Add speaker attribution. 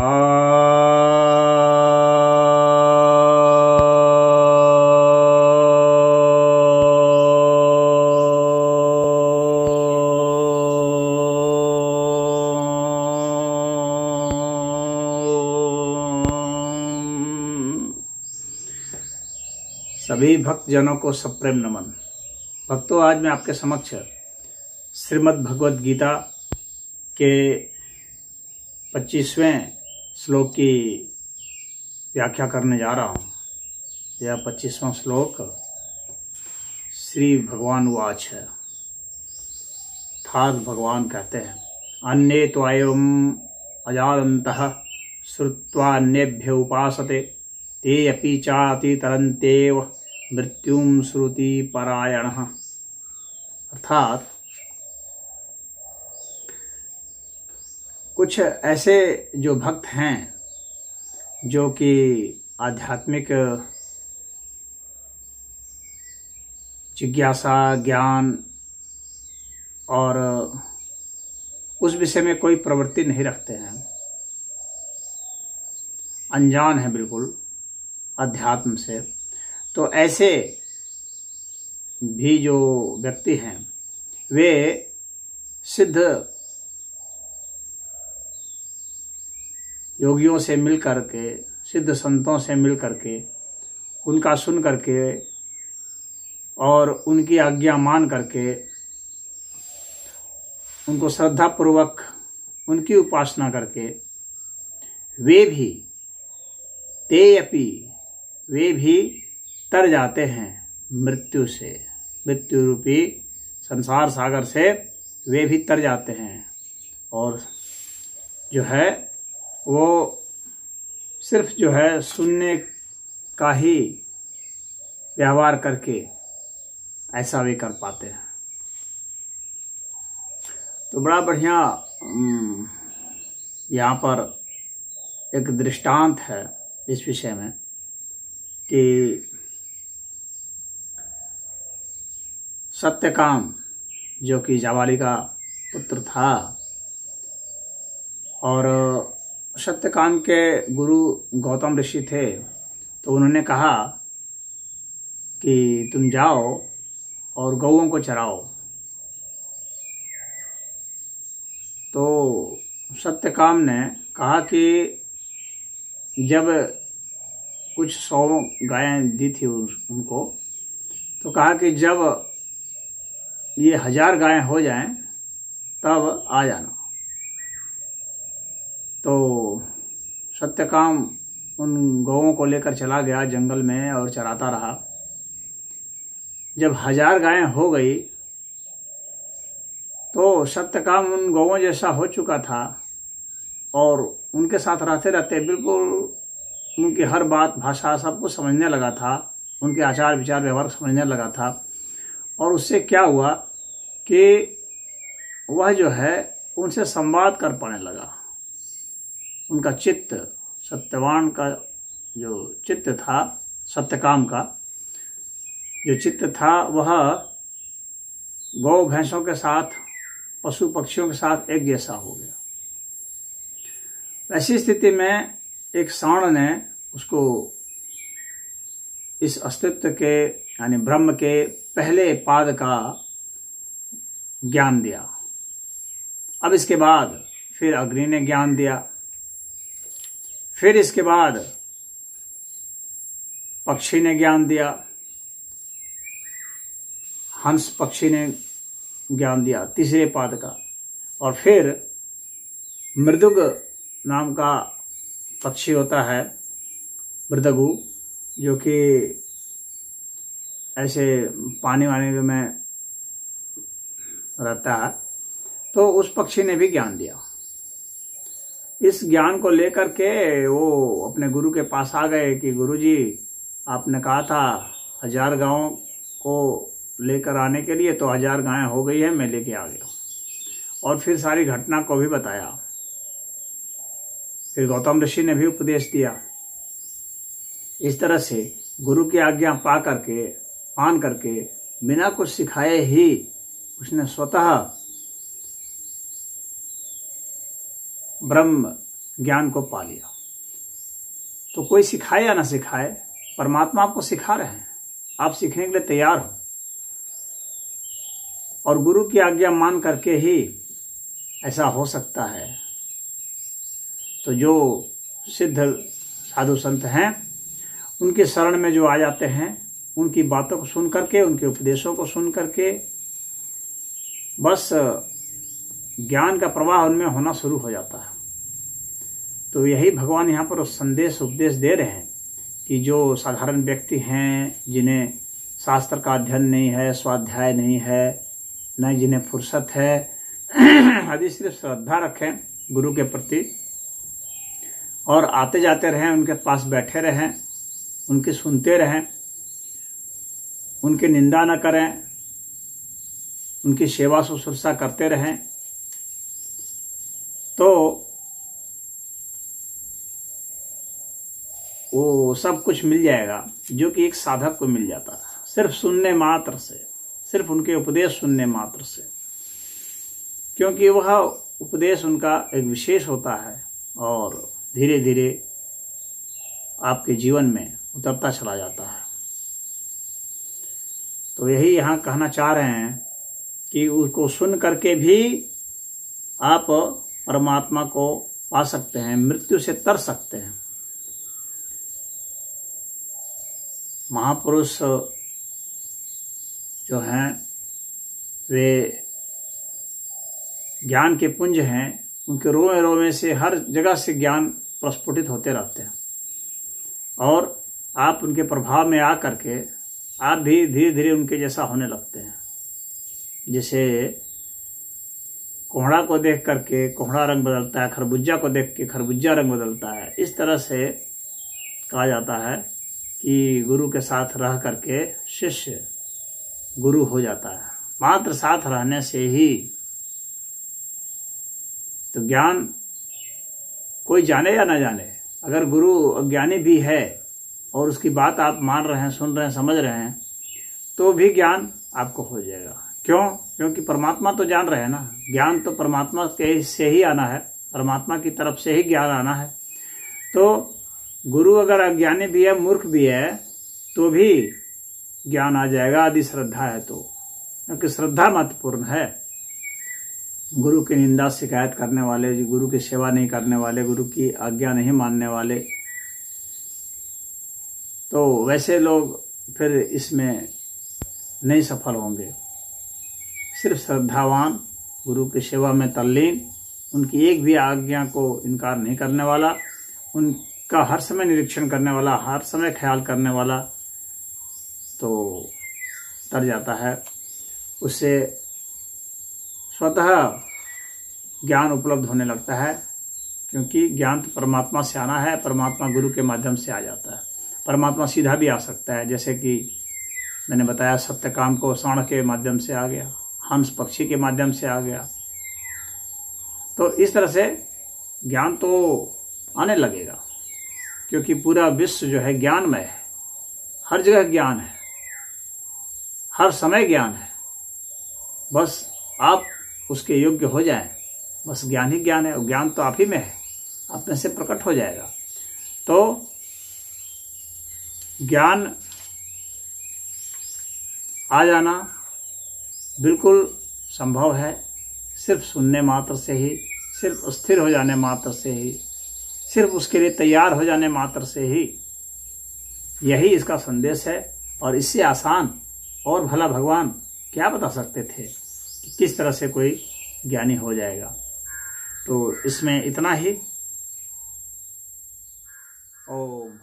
Speaker 1: सभी भक्तजनों को सप्रेम नमन। भक्तों, आज मैं आपके समक्ष श्रीमद् भगवद गीता के 25वें श्लोक की व्याख्या करने जा रहा हूँ। यह 25वां श्लोक श्री भगवान वाच है। अर्थात भगवान कहते हैं, अन्ये त्वायम् अजानन्तः श्रुत्वा अन्येभ्य उपासते ते अपि चातितरन्त्येव मृत्युं श्रुति परायणः। अर्थात कुछ ऐसे जो भक्त हैं जो कि आध्यात्मिक जिज्ञासा, ज्ञान और उस विषय में कोई प्रवृत्ति नहीं रखते हैं, अनजान है बिल्कुल अध्यात्म से, तो ऐसे भी जो व्यक्ति हैं वे सिद्ध योगियों से मिल करके, सिद्ध संतों से मिल करके, उनका सुन करके और उनकी आज्ञा मान करके, उनको श्रद्धापूर्वक उनकी उपासना करके वे भी तर जाते हैं मृत्यु से, मृत्यु रूपी संसार सागर से वे भी तर जाते हैं। और जो है वो सिर्फ जो है सुनने का ही व्यवहार करके ऐसा भी कर पाते हैं। तो बड़ा बढ़िया यहाँ पर एक दृष्टांत है इस विषय में कि सत्यकाम जो कि जाबाली का पुत्र था, और सत्यकाम के गुरु गौतम ऋषि थे, तो उन्होंने कहा कि तुम जाओ और गौओं को चराओ। तो सत्यकाम ने कहा कि जब कुछ 100 गायें दी थी उनको, तो कहा कि जब ये 1000 गायें हो जाएं तब आ जाना। तो सत्यकाम उन गौओं को लेकर चला गया जंगल में और चराता रहा। जब 1000 गायें हो गई तो सत्यकाम उन गौओं जैसा हो चुका था और उनके साथ रहते रहते बिल्कुल उनकी हर बात, भाषा, सब कुछ समझने लगा था, उनके आचार विचार व्यवहार समझने लगा था। और उससे क्या हुआ कि वह जो है उनसे संवाद कर पाने लगा। उनका चित्त, सत्यवान का जो चित्त था, सत्यकाम का जो चित्त था, वह गौ भैंसों के साथ, पशु पक्षियों के साथ एक जैसा हो गया। ऐसी स्थिति में एक सांड ने उसको इस अस्तित्व के यानी ब्रह्म के पहले पाद का ज्ञान दिया। अब इसके बाद फिर अग्नि ने ज्ञान दिया, फिर इसके बाद पक्षी ने ज्ञान दिया, हंस पक्षी ने ज्ञान दिया तीसरे पाद का, और फिर मृदुग नाम का पक्षी होता है, मृदगु, जो कि ऐसे पानी वानी में रहता है, तो उस पक्षी ने भी ज्ञान दिया। इस ज्ञान को लेकर के वो अपने गुरु के पास आ गए कि गुरुजी, आपने कहा था 1000 गायों को लेकर आने के लिए, तो 1000 गायें हो गई है, मैं लेके आ गया। और फिर सारी घटना को भी बताया। फिर गौतम ऋषि ने भी उपदेश दिया। इस तरह से गुरु की आज्ञा मान करके बिना कुछ सिखाए ही उसने स्वतः ब्रह्म ज्ञान को पा लिया। तो कोई सिखाए या ना सिखाए, परमात्मा आपको सिखा रहे हैं, आप सीखने के लिए तैयार हो, और गुरु की आज्ञा मान करके ही ऐसा हो सकता है। तो जो सिद्ध साधु संत हैं, उनके शरण में जो आ जाते हैं, उनकी बातों को सुन करके, उनके उपदेशों को सुन करके बस ज्ञान का प्रवाह उनमें होना शुरू हो जाता है। तो यही भगवान यहाँ पर संदेश उपदेश दे रहे हैं कि जो साधारण व्यक्ति हैं, जिन्हें शास्त्र का अध्ययन नहीं है, स्वाध्याय नहीं है, न जिन्हें फुर्सत है, यदि सिर्फ श्रद्धा रखें गुरु के प्रति और आते जाते रहें, उनके पास बैठे रहें, उनकी सुनते रहें, उनकी निंदा न करें, उनकी सेवा शुश्रूषा करते रहें, तो वो सब कुछ मिल जाएगा जो कि एक साधक को मिल जाता है, सिर्फ सुनने मात्र से, सिर्फ उनके उपदेश सुनने मात्र से। क्योंकि वह उपदेश उनका एक विशेष होता है और धीरे धीरे आपके जीवन में उतरता चला जाता है। तो यही यहाँ कहना चाह रहे हैं कि उसको सुन करके भी आप परमात्मा को पा सकते हैं, मृत्यु से तर सकते हैं। महापुरुष जो हैं वे ज्ञान के पुंज हैं, उनके रोए रोए से हर जगह से ज्ञान प्रस्फुटित होते रहते हैं, और आप उनके प्रभाव में आ करके आप भी धीरे धीरे उनके जैसा होने लगते हैं। जैसे कोहड़ा को देख करके कोहड़ा रंग बदलता है, खरबूजा को देख के खरबूजा रंग बदलता है, इस तरह से कहा जाता है कि गुरु के साथ रह करके शिष्य गुरु हो जाता है। मात्र साथ रहने से ही तो ज्ञान कोई जाने या ना जाने, अगर गुरु अज्ञानी भी है और उसकी बात आप मान रहे हैं, सुन रहे हैं, समझ रहे हैं, तो भी ज्ञान आपको हो जाएगा। क्यों? क्योंकि परमात्मा तो जान रहे हैं ना, ज्ञान तो परमात्मा के से ही आना है, परमात्मा की तरफ से ही ज्ञान आना है। तो गुरु अगर अज्ञानी भी है, मूर्ख भी है, तो भी ज्ञान आ जाएगा यदि श्रद्धा है तो, क्योंकि श्रद्धा महत्वपूर्ण है। गुरु की निंदा शिकायत करने वाले, गुरु की सेवा नहीं करने वाले, गुरु की आज्ञा नहीं मानने वाले, तो वैसे लोग फिर इसमें नहीं सफल होंगे। सिर्फ श्रद्धावान, गुरु की सेवा में तल्लीन, उनकी एक भी आज्ञा को इनकार नहीं करने वाला, उनका हर समय निरीक्षण करने वाला, हर समय ख्याल करने वाला, तो तर जाता है। उससे स्वतः ज्ञान उपलब्ध होने लगता है, क्योंकि ज्ञान तो परमात्मा से आना है, परमात्मा गुरु के माध्यम से आ जाता है। परमात्मा सीधा भी आ सकता है, जैसे कि मैंने बताया सत्यकाम को साण के माध्यम से आ गया, हंस पक्षी के माध्यम से आ गया। तो इस तरह से ज्ञान तो आने लगेगा, क्योंकि पूरा विश्व जो है ज्ञानमय है, हर जगह ज्ञान है, हर समय ज्ञान है। बस आप उसके योग्य हो जाएं, बस ज्ञान ही ज्ञान है, और ज्ञान तो आप ही में है, अपने से प्रकट हो जाएगा। तो ज्ञान आ जाना बिल्कुल संभव है, सिर्फ सुनने मात्र से ही, सिर्फ स्थिर हो जाने मात्र से ही, सिर्फ उसके लिए तैयार हो जाने मात्र से ही। यही इसका संदेश है, और इससे आसान और भला भगवान क्या बता सकते थे कि किस तरह से कोई ज्ञानी हो जाएगा। तो इसमें इतना ही। ओम।